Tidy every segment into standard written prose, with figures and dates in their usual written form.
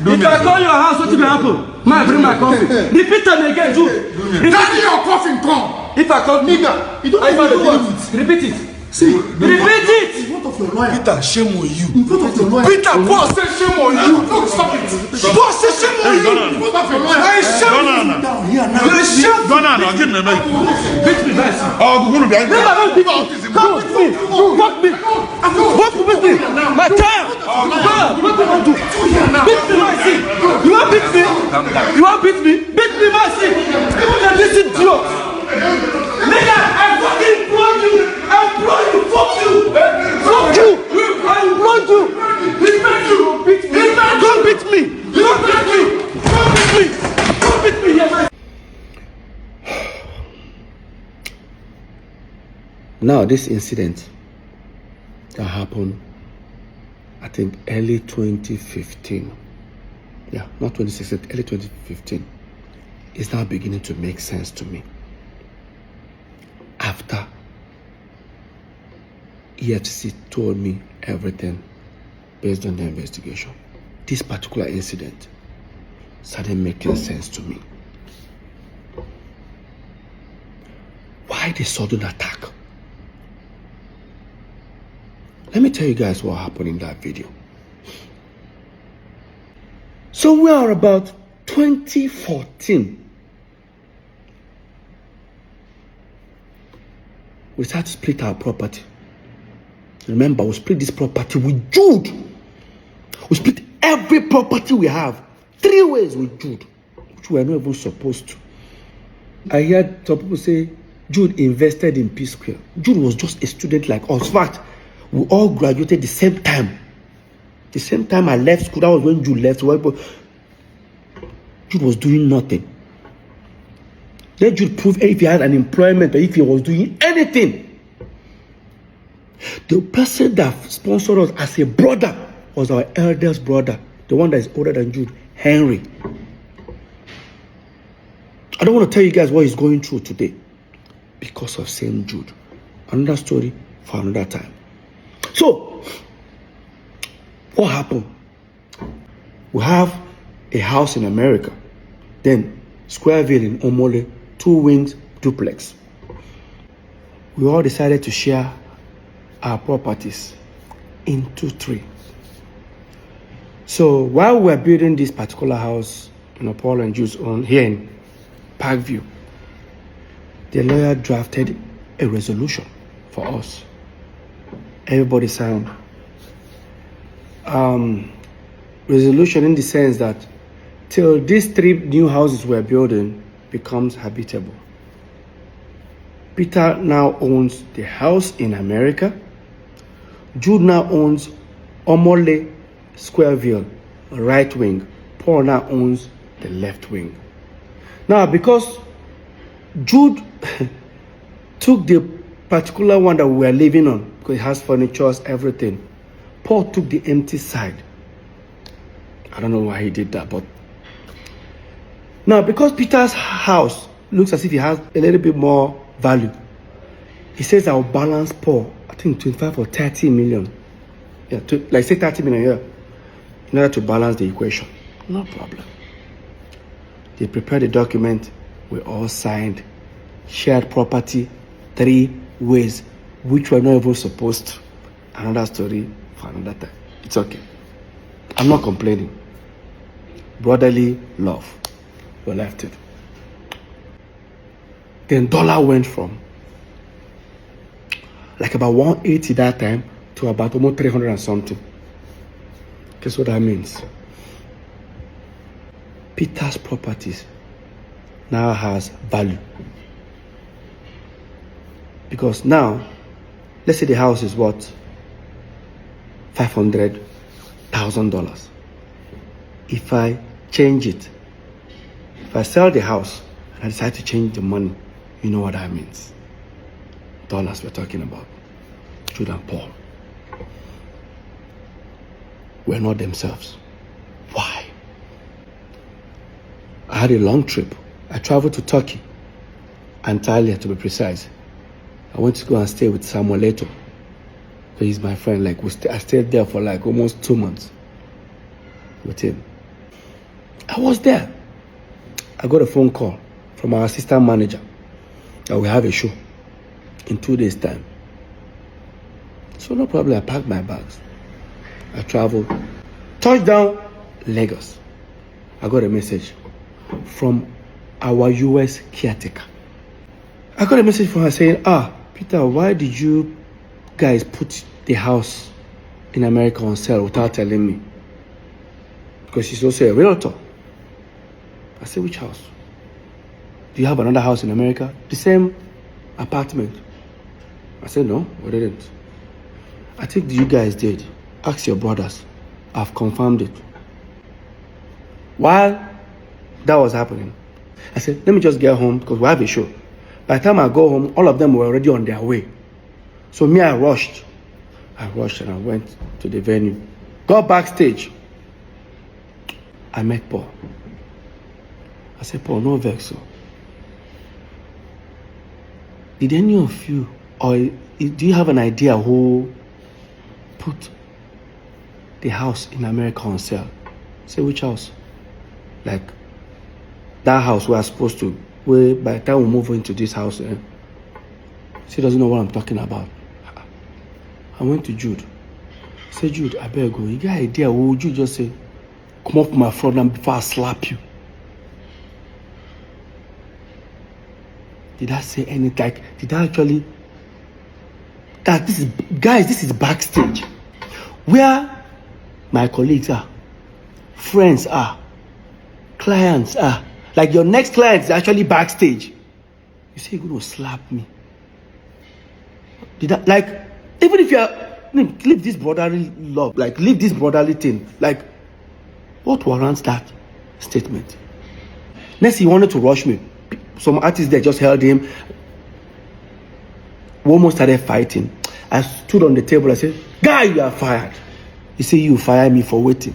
If I call your house, what will happen? Man, bring my coffee. Repeat them again, Jude. Carry your coffin, come. If I call nigga, you don't know it. Repeat it. See, repeat it. In front of your lawyer. Peter, shame on you. In front of your lawyer. Peter, boss, say shame on you. No, stop it. Boss, say shame on you. In front of your lawyer. I shame you. Down here now. Go now, give me a mic. Beat me, guys. Oh, go to the Never don't beat me. Come with me. Fuck me. Fuck with me. My child. What do you want to do? Beat me, my seat. You want beat me? You want beat me? Beat me, my seat. Even listen to you. Nigga, I fucking implore you. I implore you. Fuck you. Fuck you. I implore you. Respect you. Beat me. Don't beat me. Don't beat me. Don't beat me. Don't beat me. Yes, now, this incident that happened, I think, early 2015. Yeah, not 2016, early 2015. Is now beginning to make sense to me. After EFCC told me everything based on the investigation, this particular incident started making sense to me. Why the sudden attack? Let me tell you guys what happened in that video. So we are about 2014. We started to split our property. Remember, we split this property with Jude. We split every property we have 3 ways with Jude, which we are not even supposed to. I heard some people say Jude invested in PSquare. Jude was just a student like us. In fact, we all graduated the same time. The same time I left school, that was when Jude left. Jude was doing nothing. Let Jude prove if he had an employment or if he was doing anything. The person that sponsored us as a brother was our eldest brother, the one that is older than Jude, Henry. I don't want to tell you guys what he's going through today because of same Jude. Another story for another time. So, what happened? We have a house in America, then Squareville in Omole, 2 wings duplex. We all decided to share our properties into 3. So while we were building this particular house, Paul and Jude's own here in Parkview, the lawyer drafted a resolution for us. Everybody signed. Resolution in the sense that till these 3 new houses we're building becomes habitable. Peter now owns the house in America. Jude now owns Omole Squareville, right wing. Paul now owns the left wing. Now, because Jude took the particular one that we were living on, because it has furniture, everything, Paul took the empty side. I don't know why he did that, but now because Peter's house looks as if it has a little bit more value, he says I'll balance Paul, I think 25 or 30 million. Yeah, like say 30 million here, in order to balance the equation. No problem. They prepared the document, we all signed, shared property 3 ways, which we're not even supposed to. Another story for another time. It's okay. I'm not complaining. Brotherly love. We left it. Then dollar went from like about 180 that time to about almost 300 and something. Guess what that means? Peter's properties now has value. Because now, let's say the house is what? $500,000. If I change it, if I sell the house and I decide to change the money, you know what that means. Dollars we're talking about. Jude and Paul were not themselves. Why? I had a long trip. I traveled to Turkey, Antalya to be precise. I went to go and stay with Samuel Leto. He's my friend. Like I stayed there for like almost 2 months with him. I was there. I got a phone call from our assistant manager that we have a show in 2 days' time. So no problem, I packed my bags. I traveled. Touchdown, Lagos. I got a message from our US caretaker. I got a message from her saying, Peter, why did you guys put the house in America on sale without telling me? Because she's also a realtor. I said, which house? Do you have another house in America? The same apartment. I said, no, we didn't. I think you guys did. Ask your brothers. I've confirmed it. While that was happening, I said, let me just get home because we have a show. By the time I go home, all of them were already on their way. So me, I rushed and I went to the venue. Got backstage. I met Paul. I said, Paul, no vex. So. Did any of you, or do you have an idea who put the house in America on sale? I said, which house? Like, that house we are supposed to, where by the time we move into this house, she doesn't know what I'm talking about. I went to Jude. I said, Jude, I better go. You got an idea? What would you just say? Come up my front and before I slap you. Did I say anything? Like, did I actually? That this is, guys, this is backstage. Where my colleagues are, friends are, clients are. Like your next client is actually backstage. You say you're gonna slap me. Did I, like, even if you're, leave this brotherly love, like leave this brotherly thing, like, what warrants that statement? Next, he wanted to rush me. Some artists there just held him. We almost started fighting. I stood on the table. I said, guy, you are fired. He said, you fire me for waiting.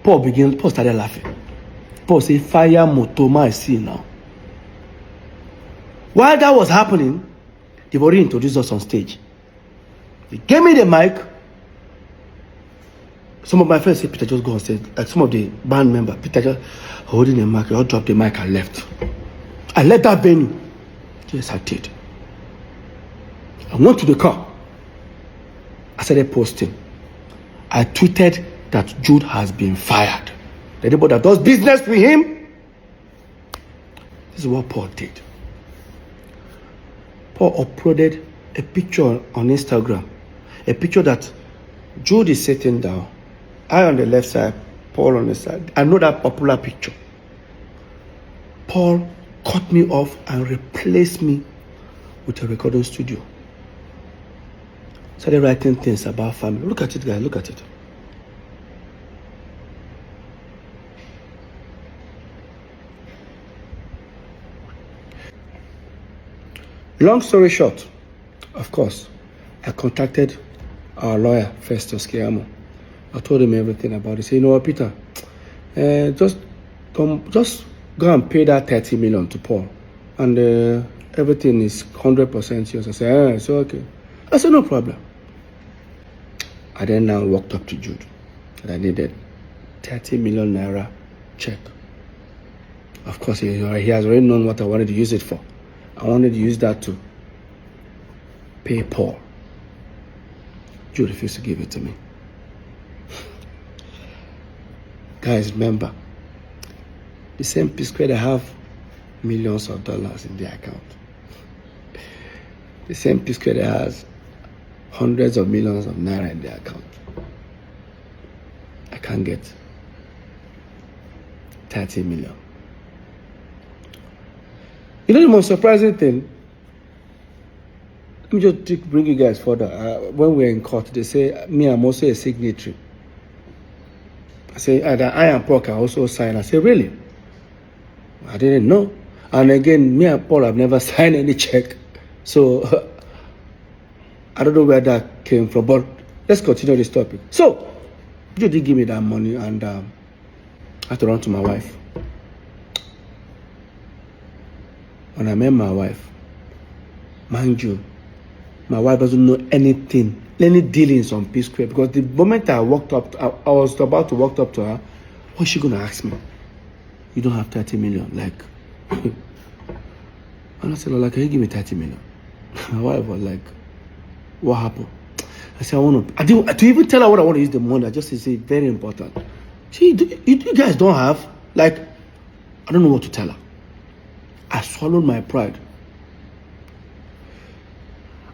Paul started laughing. Paul said, fire Motoma, I see now. While that was happening, they've already introduced us on stage. They gave me the mic. Some of my friends said, Peter, just go on stage. Like some of the band members, Peter just holding the mic. I dropped the mic and left. I left that venue. Yes, I did. I went to the car. I started posting. I tweeted that Jude has been fired. Anybody that does business with him, this is what Paul did. Paul uploaded a picture on Instagram. A picture that Jude is sitting down. I on the left side, Paul on the side. I know that popular picture. Paul cut me off and replaced me with a recording studio. Started writing things about family. Look at it, guys. Look at it. Long story short, of course, I contacted our lawyer, Festus Kiamo. I told him everything about it. He said, you know what, Peter, just go and pay that 30 million to Paul. And everything is 100% yours. I said, it's okay. I said, no problem. I then now walked up to Jude and I needed 30 million naira check. Of course, he has already known what I wanted to use it for. I wanted to use that to pay Paul. Jude refused to give it to me. Guys, remember, the same PSquare, they have millions of dollars in their account. The same PSquare, they has hundreds of millions of naira in their account. I can't get 30 million. You know the most surprising thing? Let me just bring you guys further. When we're in court, they say, me, I'm also a signatory. I say, that I and Paul can also sign. I say, really? I didn't know. And again, me and Paul have never signed any check. So, I don't know where that came from, but let's continue this topic. So, you did give me that money, and I had to run to my wife. When I met my wife, mind you, my wife doesn't know anything, any dealings on PSquare, because the moment I walked up, I was about to walk up to her, what's she going to ask me? you don't have 30 million. Like, and I said, Lola, can you give me 30 million? My wife was like, what happened? I said, to even tell her what I want to use the money, I just say very important. See, you guys don't have, like, I don't know what to tell her. I swallowed my pride.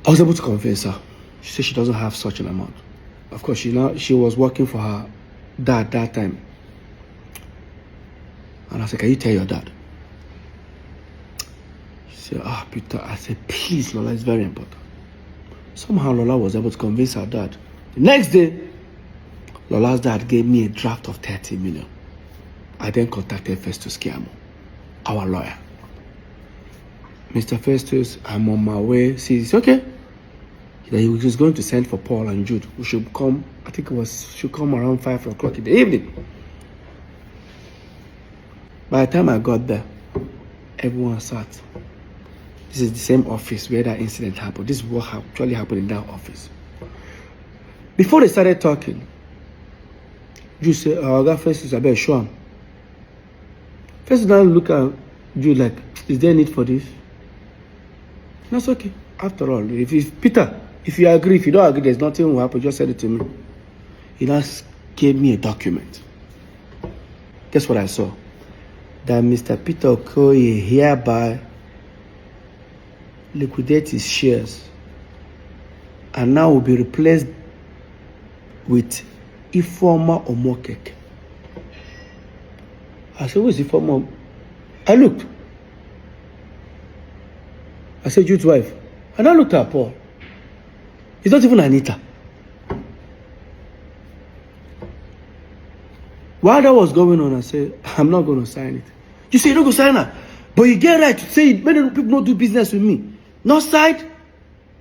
I was able to convince her. She said she doesn't have such an amount. Of course, she was working for her dad that time. And I said, can you tell your dad? She said, Peter. I said, please, Lola, it's very important. Somehow Lola was able to convince her dad. The next day, Lola's dad gave me a draft of 30 million. I then contacted Festus Kiamo, our lawyer. Mr. Festus, I'm on my way. See, it's okay. He was going to send for Paul and Jude, who should come, I think should come around 5 o'clock in the evening. By the time I got there, everyone sat. This is the same office where that incident happened. This is what actually happened in that office. Before they started talking, Jude said, I got Festus, I better show him. Festus now look at Jude like, is there a need for this? That's okay. After all, Peter, if you agree, if you don't agree, there's nothing will happen. Just send it to me. He just gave me a document. Guess what I saw? That Mr. Peter Okoye hereby liquidate his shares and now will be replaced with Ifeoma Omokeke. I said, who's Ifeoma? I looked. I said, Jude's wife. And I looked at Paul. It's not even Anita. While that was going on, I said, I'm not going to sign it. You say you don't go sign her. But you get right to say many people don't do business with me. North side,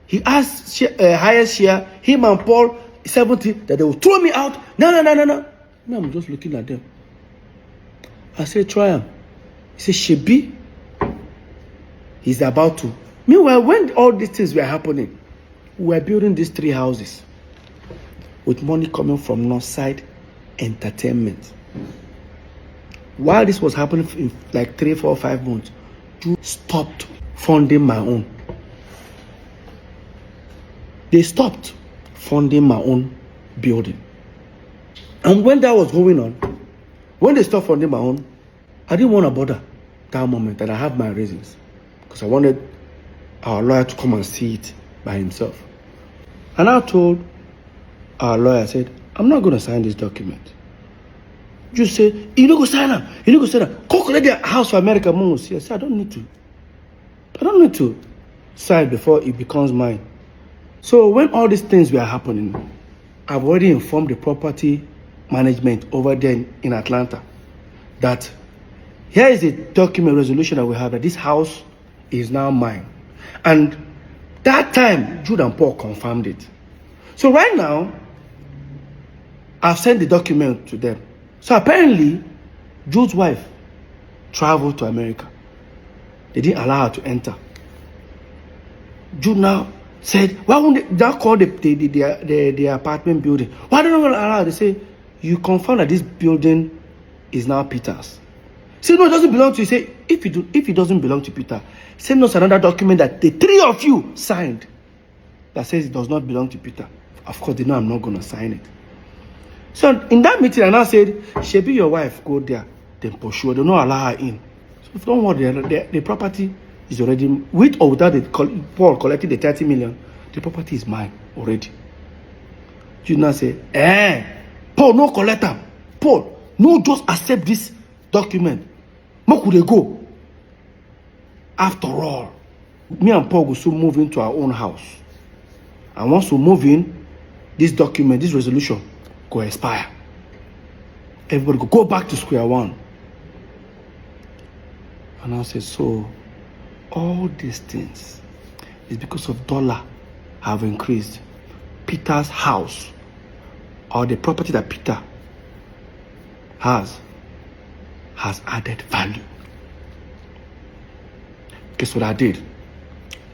he asked highest share, him and Paul, 70, that they will throw me out. No. Now I'm just looking at them. I said, try him. He said, Shebi, he's about to. Meanwhile, when all these things were happening, we were building these 3 houses with money coming from Northside Entertainment. While this was happening in like 3, 4, 5 months, you stopped funding my own. They stopped funding my own building. And when that was going on, when they stopped funding my own, I didn't want to bother that moment, and I have my reasons. Because I wanted our lawyer to come and see it by himself. And I told our lawyer, I said, I'm not going to sign this document. You say, you don't go sign up. You don't go sign up. Go collect the house for America most. Yes, I don't need to. I don't need to sign before it becomes mine. So when all these things were happening, I've already informed the property management over there in Atlanta that here is a document resolution that we have that this house is now mine. And that time, Jude and Paul confirmed it. So right now, I've sent the document to them. So apparently, Jude's wife traveled to America. They didn't allow her to enter. Jude now said, why won't they call the apartment building? Why don't they allow her? They say, you confirm that this building is now Peter's. Say, no, it doesn't belong to you. Say, if it doesn't belong to Peter, send us another document that the 3 of you signed that says it does not belong to Peter. Of course, they know I'm not going to sign it. So in that meeting, I now said, Shebi, your wife, go there, then pursue. They don't allow her in. So don't worry, the property is already, with or without Paul collecting the 30 million, the property is mine already. You now say, Paul, no collect them. Paul, no just accept this document. Where could they go? After all, me and Paul will soon move into our own house. And once we move in, this document, this resolution, go expire. Everybody go back to square one. And I said, so all these things is because of dollar have increased. Peter's house, or the property that Peter has added value. Guess what I did?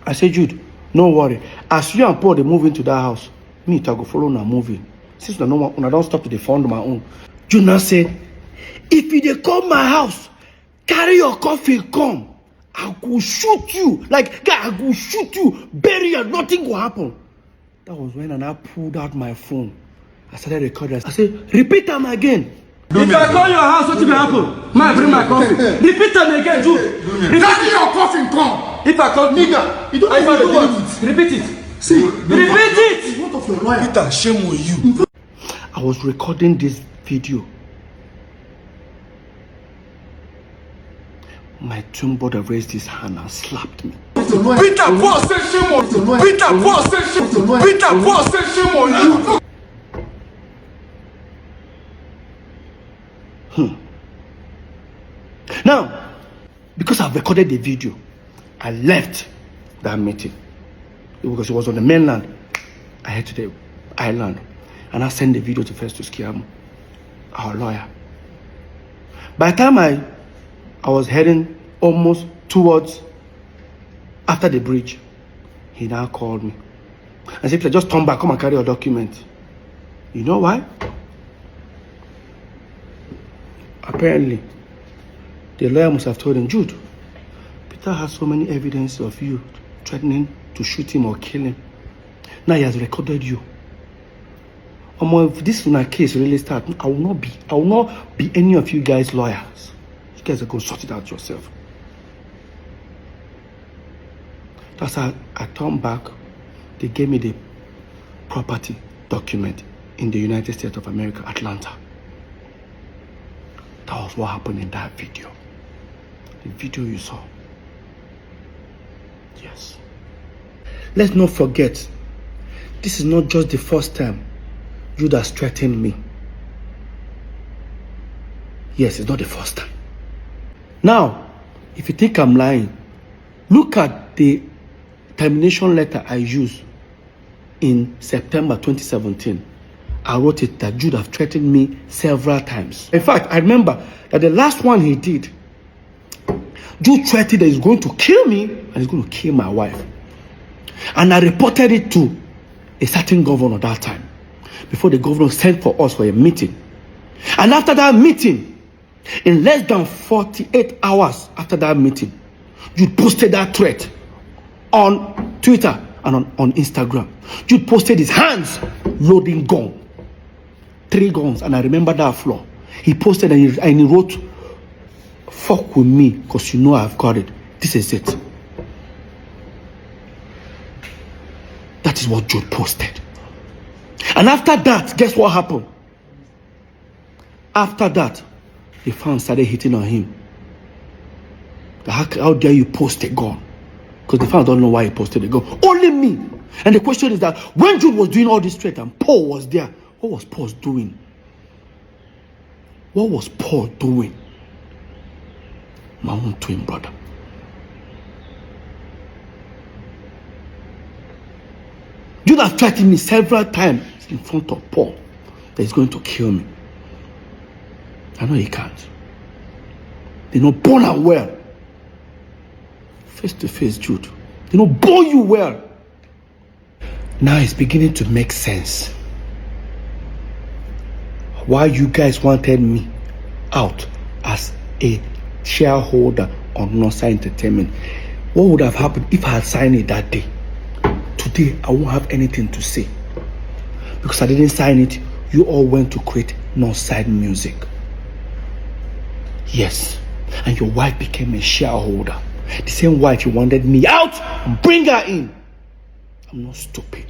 I said, Jude, no worry. As you and Paul they move into that house, me I go follow now moving. Since I don't stop to fund my own. Jude now said, if you they come my house, carry your coffin, come. I go shoot you. Like, guy, I go shoot you. Bury you. Nothing will happen. That was when I pulled out my phone. I started recording. I said, repeat them again. If I call your house, what will happen? Man, bring my coffin. Repeat them again, Jude. Carry your coffin, come. If I call Nigga, you don't know do what what? Repeat it. See, Repeat it. what of your lawyer? Peter, shame on you. I was recording this video. My twin brother raised his hand and slapped me. Peter, Paul said shame on you. Peter, Paul said shame on you. Peter, Paul said shame on you. Now, because I've recorded the video, I left that meeting. Because it was on the mainland. I head to the island. And I sent the video to Festus Kiamu, our lawyer. By the time I was heading almost towards after the bridge, he now called me and said, just turn back, come and carry your document. You know why? Apparently, the lawyer must have told him, Jude, Peter has so many evidence of you threatening to shoot him or kill him. Now he has recorded you. If this case really starts, I will not be any of you guys lawyers. You guys are going to sort it out yourself. That's how I turned back. They gave me the property document in the United States of America, Atlanta. That was what happened in that video. The video you saw. Yes. Let's not forget, this is not just the first time Judas threatened me. Yes, it's not the first time. Now, if you think I'm lying, look at the termination letter I used in September 2017. I wrote it that Jude have threatened me several times. In fact, I remember that the last one he did, Jude threatened that he's going to kill me and he's going to kill my wife. And I reported it to a certain governor that time, before the governor sent for us for a meeting. And after that meeting, in less than 48 hours after that meeting, Jude posted that threat on Twitter and on Instagram. Jude posted his hands loading gun. 3 guns, and I remember that floor. He posted and he wrote, fuck with me, because you know I've got it. This is it. That is what Jude posted. And after that, guess what happened? After that, the fans started hitting on him. How dare you post a gun? Because the fans don't know why he posted a gun. Only me. And the question is that when Jude was doing all this threat and Paul was there, what was Paul doing? What was Paul doing? My own twin brother. Jude has threatened me several times in front of Paul that he's going to kill me. I know he can't. They know born and well. Face to face, Jude. They know born you well. Now it's beginning to make sense. Why you guys wanted me out as a shareholder on Northside Entertainment. What would have happened if I had signed it that day? Today, I won't have anything to say. Because I didn't sign it, you all went to create Northside Music. Yes, and your wife became a shareholder. The same wife you wanted me out, bring her in. I'm not stupid.